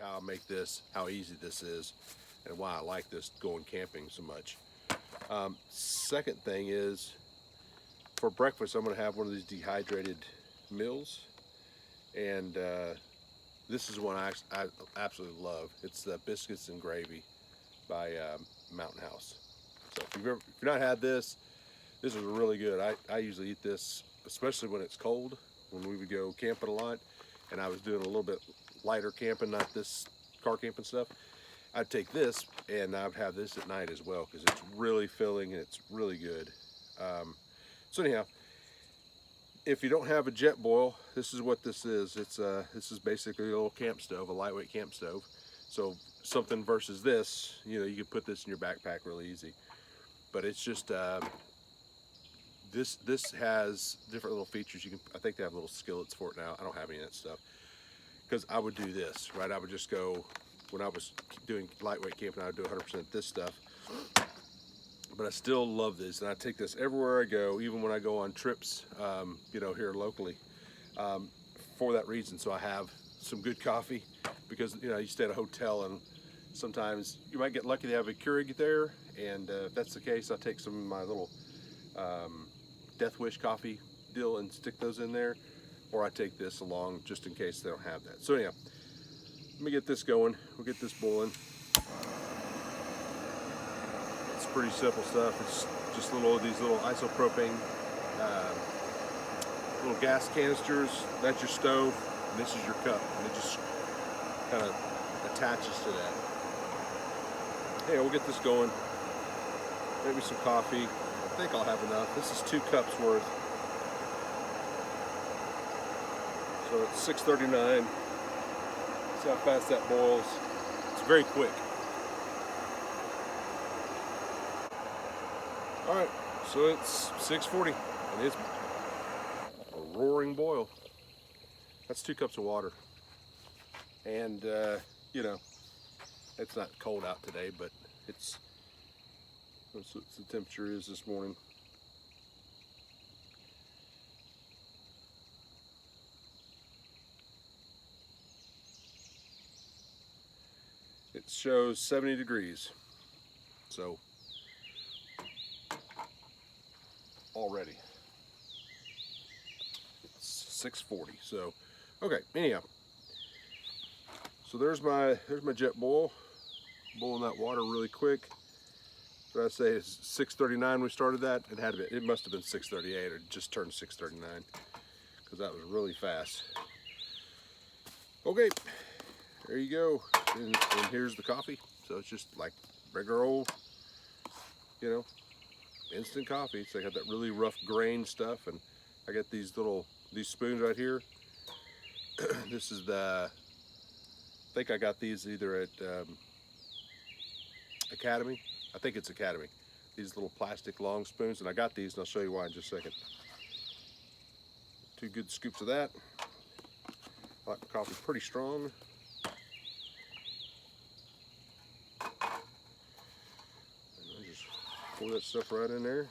how I make this, how easy this is, and why I like this going camping so much. Second thing is, for breakfast, I'm going to have one of these dehydrated meals, and this is one I absolutely love. It's the biscuits and gravy by Mountain House. So if you've not had this, this is really good. I usually eat this, especially when it's cold, when we would go camping a lot, and I was doing a little bit lighter camping, not this car camping stuff. I'd take this and I'd have this at night as well, because it's really filling and it's really good. So anyhow, if you don't have a jet boil, this is what this is. This is basically a little camp stove, a lightweight camp stove. So something versus this, you know, you could put this in your backpack really easy. But it's just this has different little features. You can, I think they have little skillets for it now. I don't have any of that stuff, because I would do this, right? I would just go, when I was doing lightweight camping, I would do 100% this stuff. But I still love this, and I take this everywhere I go, even when I go on trips, you know, here locally, for that reason. So I have some good coffee, because, you know, you stay at a hotel and sometimes you might get lucky to have a Keurig there, and if that's the case, I'll take some of my little Death Wish coffee deal and stick those in there, or I take this along just in case they don't have that. So anyhow, let me get this going. We'll get this boiling. It's pretty simple stuff. It's just these little isopropane little gas canisters. That's your stove, and this is your cup, and it just kind of attaches to that. Hey, we'll get this going. Maybe some coffee. I think I'll have enough. This is 2 cups worth. So it's 6:39. See how fast that boils. It's very quick. All right, so it's 6:40, and it's a roaring boil. That's 2 cups of water. And, you know, it's not cold out today, but that's what the temperature is this morning. It shows 70 degrees. So already it's 6:40. So okay, anyhow, so there's my jet boil, boiling that water really quick. So I say it's 6:39 we started that. It must have been 6:38, or just turned 6:39, because that was really fast. Okay, there you go. And here's the coffee. So it's just like regular old, you know, instant coffee. So I got that really rough grain stuff, and I got these spoons right here. This is I think I got these either at Academy. I think it's Academy. These little plastic long spoons, and I got these, and I'll show you why in just a second. 2 good scoops of that. I like my coffee pretty strong. And I just pour that stuff right in there.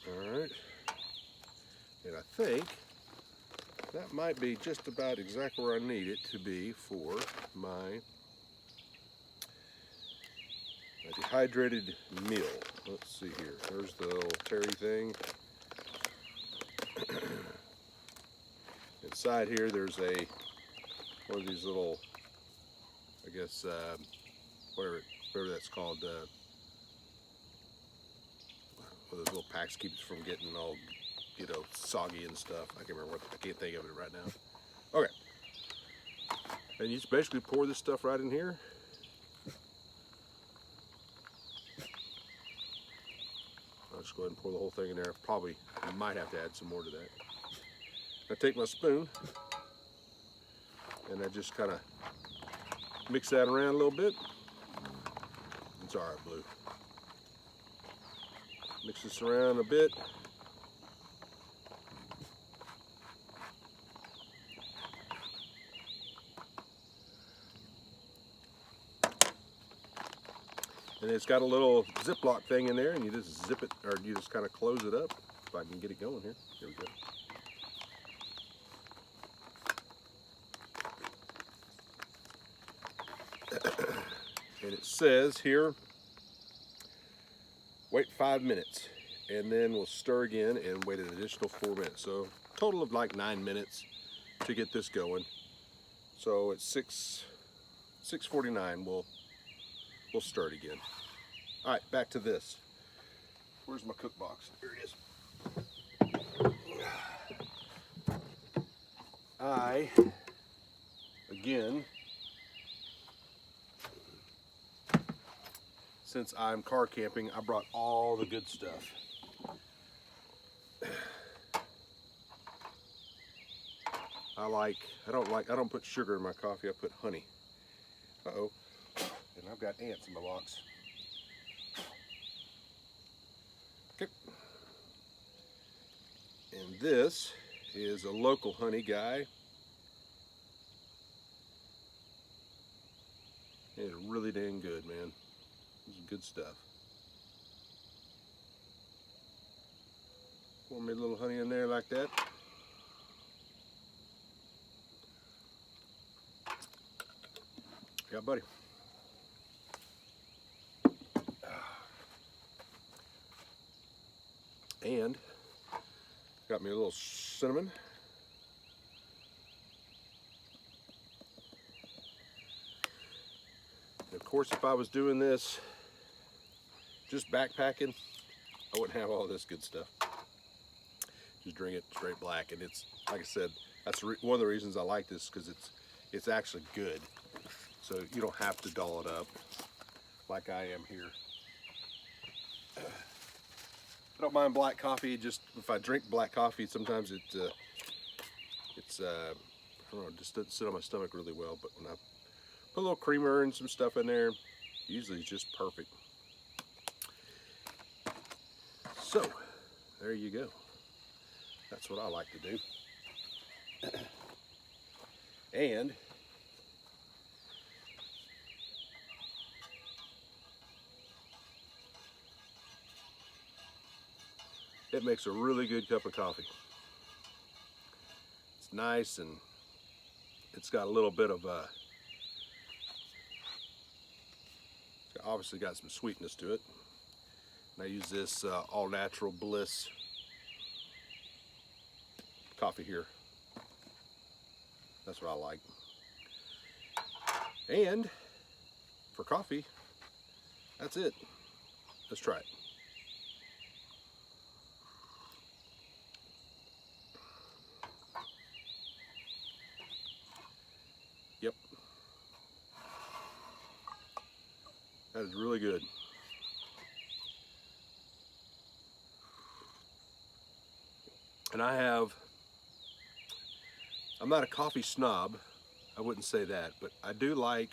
All right. And I think that might be just about exactly where I need it to be for my dehydrated meal. Let's see here. There's the little Terry thing. Inside here, there's one of these little, I guess, whatever that's called. One of those little packs keeps from getting all, you know, soggy and stuff. I can't think of it right now. Okay. And you just basically pour this stuff right in here. I'll just go ahead and pour the whole thing in there. Probably might have to add some more to that. I take my spoon and I just kind of mix that around a little bit. It's all right, Blue. Mix this around a bit. And it's got a little Ziploc thing in there, and you just zip it, or you just kind of close it up if I can get it going here. Here we go. And it says here, wait 5 minutes, and then we'll stir again and wait an additional 4 minutes. So total of like 9 minutes to get this going. So at 6:49, we'll stir it again. All right, back to this. Where's my cook box? Here it is. Again, since I'm car camping, I brought all the good stuff. I don't put sugar in my coffee, I put honey. Uh-oh, and I've got ants in my box. Okay. And this is a local honey guy. It's really dang good, man. This is good stuff. Pour me a little honey in there like that. Yeah, buddy. And got me a little cinnamon. And of course, if I was doing this just backpacking, I wouldn't have all this good stuff. Just drink it straight black, and it's, like I said, that's one of the reasons I like this, because it's actually good. So you don't have to doll it up like I am here. I don't mind black coffee. Just if I drink black coffee, sometimes I don't know, it just doesn't sit on my stomach really well. But when I put a little creamer and some stuff in there, usually it's just perfect. So there you go. That's what I like to do. And it makes a really good cup of coffee. It's nice, and it's got a little bit of it's obviously got some sweetness to it. And I use this all natural Bliss coffee here. That's what I like. And for coffee, that's it. Let's try it. Yep. That is really good. And I'm not a coffee snob, I wouldn't say that, but I do like,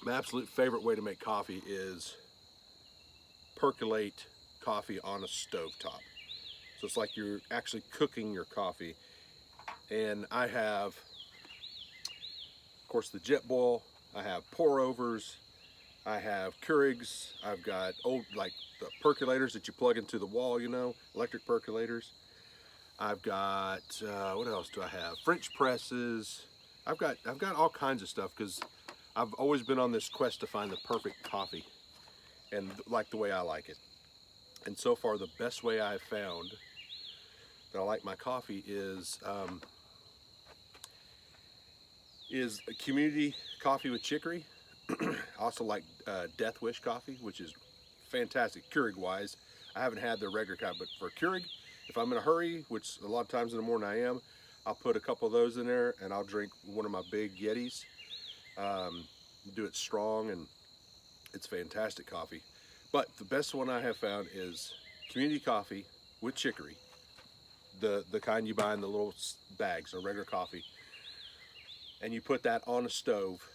my absolute favorite way to make coffee is percolate coffee on a stovetop. So it's like you're actually cooking your coffee. And I have, of course, the jet boil, I have pour overs, I have Keurigs, I've got old, like the percolators that you plug into the wall, you know, electric percolators. I've got, what else do I have? French presses. I've got all kinds of stuff, because I've always been on this quest to find the perfect coffee, and like the way I like it. And so far, the best way I've found that I like my coffee is a community coffee with chicory. I also like Death Wish coffee, which is fantastic Keurig wise. I haven't had their regular kind, but for Keurig, if I'm in a hurry, which a lot of times in the morning I am, I'll put a couple of those in there, and I'll drink one of my big Yetis. Do it strong, and it's fantastic coffee. But the best one I have found is community coffee with chicory, the kind you buy in the little bags, or regular coffee, and you put that on a stove,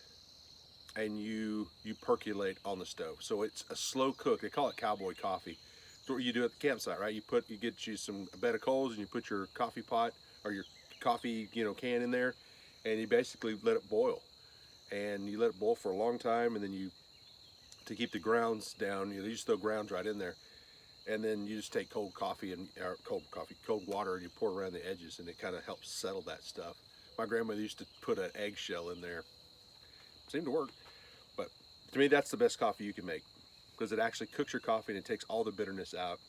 and you percolate on the stove. So it's a slow cook. They call it cowboy coffee. It's what you do at the campsite, right? You get you a bed of coals, and you put your coffee pot or your coffee, can in there, and you basically let it boil. And you let it boil for a long time, and then to keep the grounds down, you just throw grounds right in there. and then you just take cold water, and you pour it around the edges, and it kind of helps settle that stuff. My grandmother used to put an eggshell in there. Seemed to work, but to me, that's the best coffee you can make, because it actually cooks your coffee and it takes all the bitterness out,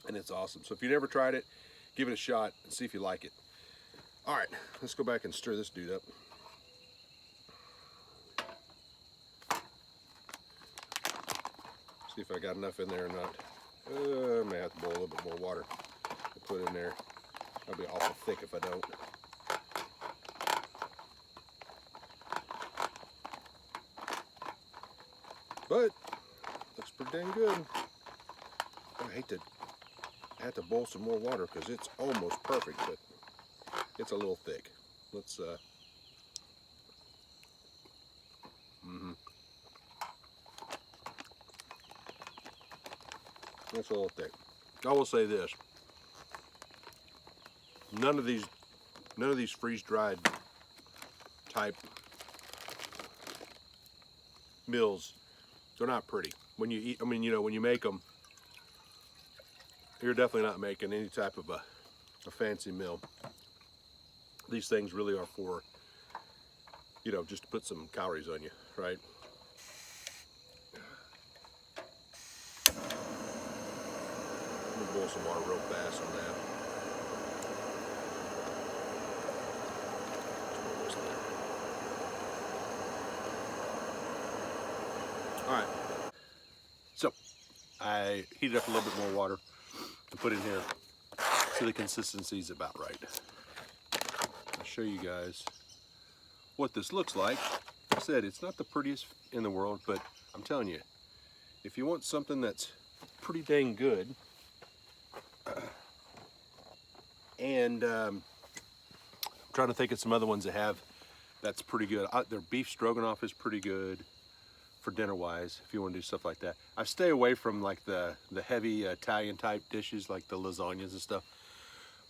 and it's awesome. So if you never tried it, give it a shot and see if you like it. All right, let's go back and stir this dude up. See if I got enough in there or not. I may have to boil a little bit more water to put in there. I'll be awful thick if I don't. But looks pretty dang good. I hate to have to boil some more water because it's almost perfect, but it's a little thick. Let's That's a little thick. I will say this: none of these freeze-dried type meals, they're not pretty. When you eat, I mean, you know, when you make them, you're definitely not making any type of a fancy meal. These things really are for, you know, just to put some calories on you, right? I'm gonna boil some water real fast on that. All right, so I heated up a little bit more water and put in here, so the consistency is about right. I'll show you guys what this looks like. Like I said, it's not the prettiest in the world, but I'm telling you, if you want something that's pretty dang good, and I'm trying to think of some other ones that have that's pretty good. Their beef stroganoff is pretty good for dinner wise, if you want to do stuff like that. I stay away from like the heavy Italian type dishes like the lasagnas and stuff,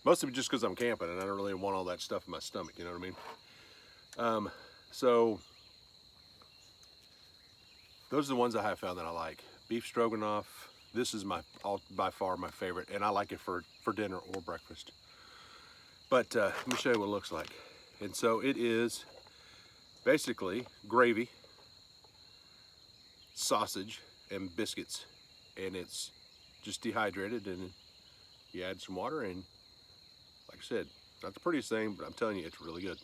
mostly just because I'm camping and I don't really want all that stuff in my stomach, you know what I mean? So those are the ones I have found that I like. Beef stroganoff, this is by far my favorite, and I like it for dinner or breakfast. But let me show you what it looks like. And so it is basically gravy, sausage, and biscuits, and it's just dehydrated, and you add some water, and like I said, not the prettiest thing, but I'm telling you, it's really good.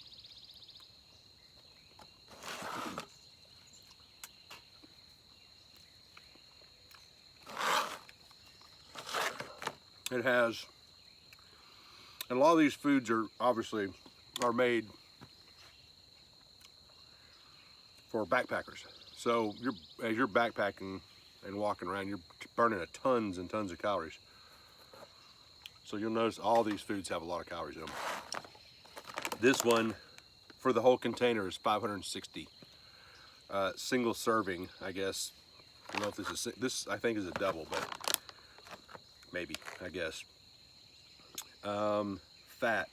It has, and a lot of these foods are obviously made for backpackers. So as you're backpacking and walking around, you're burning tons and tons of calories. So you'll notice all these foods have a lot of calories in them. This one, for the whole container, is 560. Single serving, I guess. I don't know if this I think is a double, but maybe, I guess. Fat.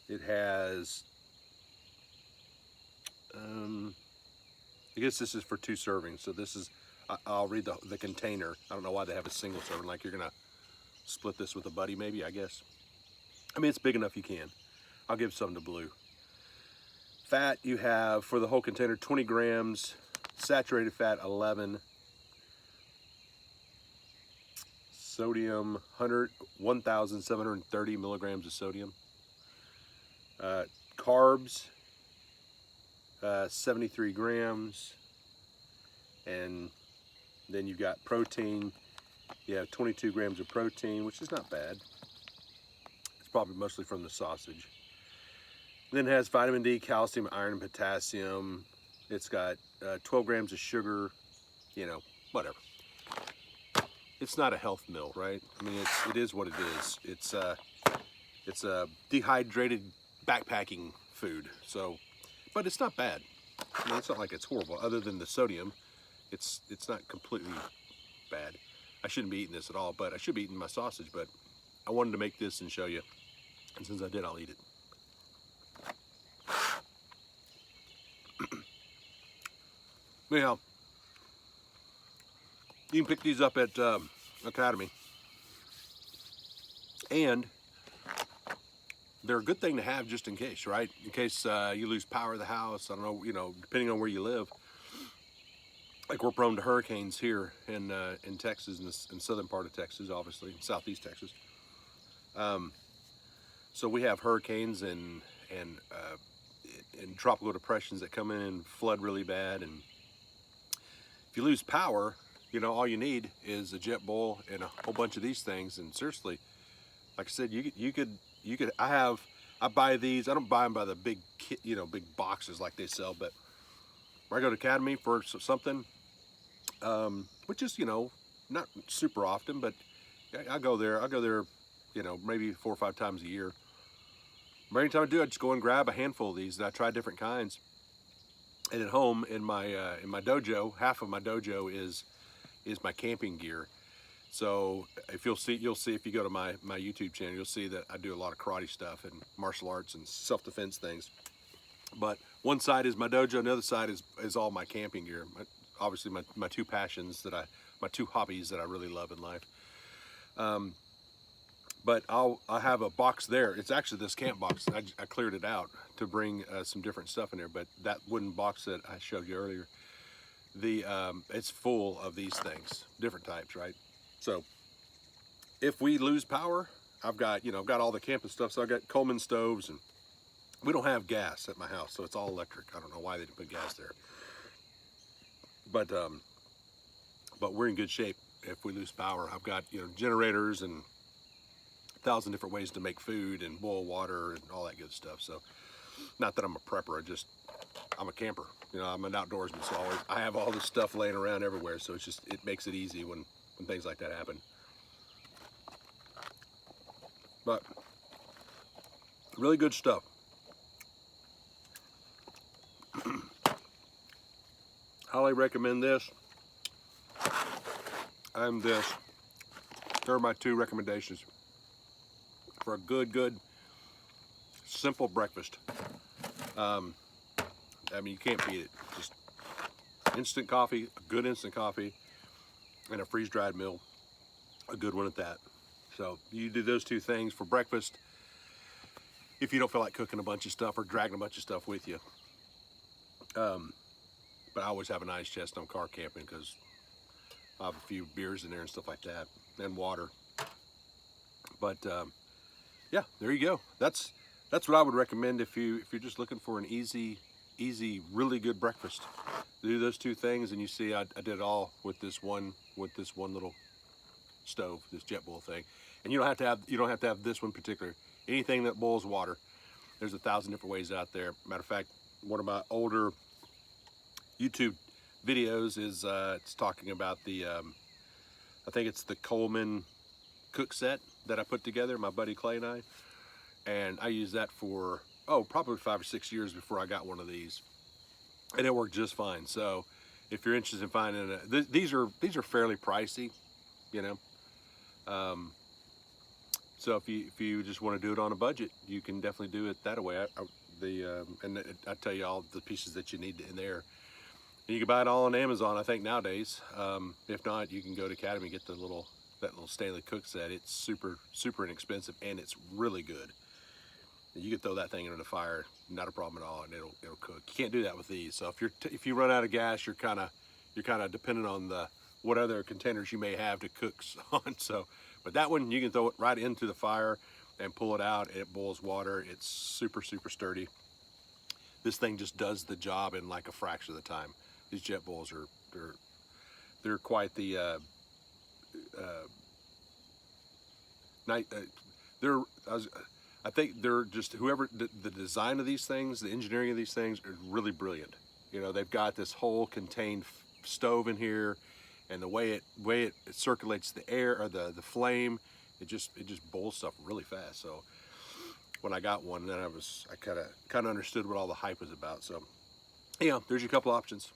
It has, I guess this is for 2 servings. So this is, I'll read the container. I don't know why they have a single serving, like you're gonna split this with a buddy maybe, I guess. I mean, it's big enough you can. I'll give some to Blue. Fat, you have for the whole container 20 grams, saturated fat 11, sodium 1,730 milligrams of sodium, carbs 73 grams, and then you've got protein. You have 22 grams of protein, which is not bad. It's probably mostly from the sausage. Then it has vitamin D, calcium, iron, and potassium. It's got 12 grams of sugar, you know, whatever. It's not a health meal, right? I mean, it is what it is. It's a dehydrated backpacking food. So, but it's not bad. I mean, it's not like it's horrible. Other than the sodium, it's not completely bad. I shouldn't be eating this at all, but I should be eating my sausage. But I wanted to make this and show you, and since I did, I'll eat it. Anyhow, you can pick these up at Academy, and they're a good thing to have just in case, right? In case you lose power of the house. I don't know, you know, depending on where you live. Like we're prone to hurricanes here in Texas, in southern part of Texas, obviously, southeast Texas. So we have hurricanes and tropical depressions that come in and flood really bad. And if you lose power, you know, all you need is a jet boil and a whole bunch of these things. And seriously, like I said, you could. I buy these. I don't buy them by the big kit, you know, big boxes like they sell. But when I go to Academy for something, which is, you know, not super often, but I go there. You know, maybe 4 or 5 times a year. But every time I do, I just go and grab a handful of these. And I try different kinds. And at home in my dojo, half of my dojo is my camping gear. So if you'll see if you go to my YouTube channel, you'll see that I do a lot of karate stuff and martial arts and self-defense things. But one side is my dojo, and the other side is all my camping gear. Obviously my two passions my two hobbies that I really love in life. But I have a box there. It's actually this camp box. I cleared it out to bring some different stuff in there. But that wooden box that I showed you earlier, it's full of these things, different types, right? So if we lose power, I've got all the camping stuff. So I got Coleman stoves, and we don't have gas at my house, so it's all electric. I don't know why they didn't put gas there. But we're in good shape if we lose power. I've got, you know, generators and 1,000 different ways to make food and boil water and all that good stuff. So not that I'm a prepper, I'm a camper. You know, I'm an outdoorsman, so I have all this stuff laying around everywhere. So it makes it easy when things like that happen. But really good stuff. Highly recommend this and this. They're my 2 recommendations for a good, simple breakfast. I mean, you can't beat it. Just instant coffee, a good instant coffee, and a freeze-dried meal, a good one at that. So you do those 2 things for breakfast if you don't feel like cooking a bunch of stuff or dragging a bunch of stuff with you. But I always have an ice chest on car camping because I have a few beers in there and stuff like that, and water. But yeah, there you go. That's what I would recommend if you're just looking for an easy, really good breakfast. Do those 2 things, and you see I did it all with this one little stove, this jet boil thing. And you don't have to have this one particular. Anything that boils water, there's 1,000 different ways out there. Matter of fact, one of my older YouTube videos is it's talking about the I think it's the Coleman cook set that I put together, my buddy Clay and I used that for probably 5 or 6 years before I got one of these, and it worked just fine. So if you're interested in finding these are fairly pricey, you know. So if you just want to do it on a budget, you can definitely do it that way. I tell you all the pieces that you need in there. And you can buy it all on Amazon, I think, nowadays. If not, you can go to Academy and get that little Stanley cook set. It's super inexpensive, and it's really good. And you can throw that thing into the fire, not a problem at all, and it'll cook. You can't do that with these. So if you run out of gas, you're kind of dependent on what other containers you may have to cook on. So, but that one, you can throw it right into the fire and pull it out, and it boils water. It's super sturdy. This thing just does the job in like a fraction of the time. These jet boils they're quite the I think they're just whoever the design of these things, the engineering of these things are really brilliant. You know, they've got this whole contained stove in here, and the way it circulates the air or the flame, it just boils stuff really fast. So when I got one, then I kind of understood what all the hype was about. So yeah, there's your couple options.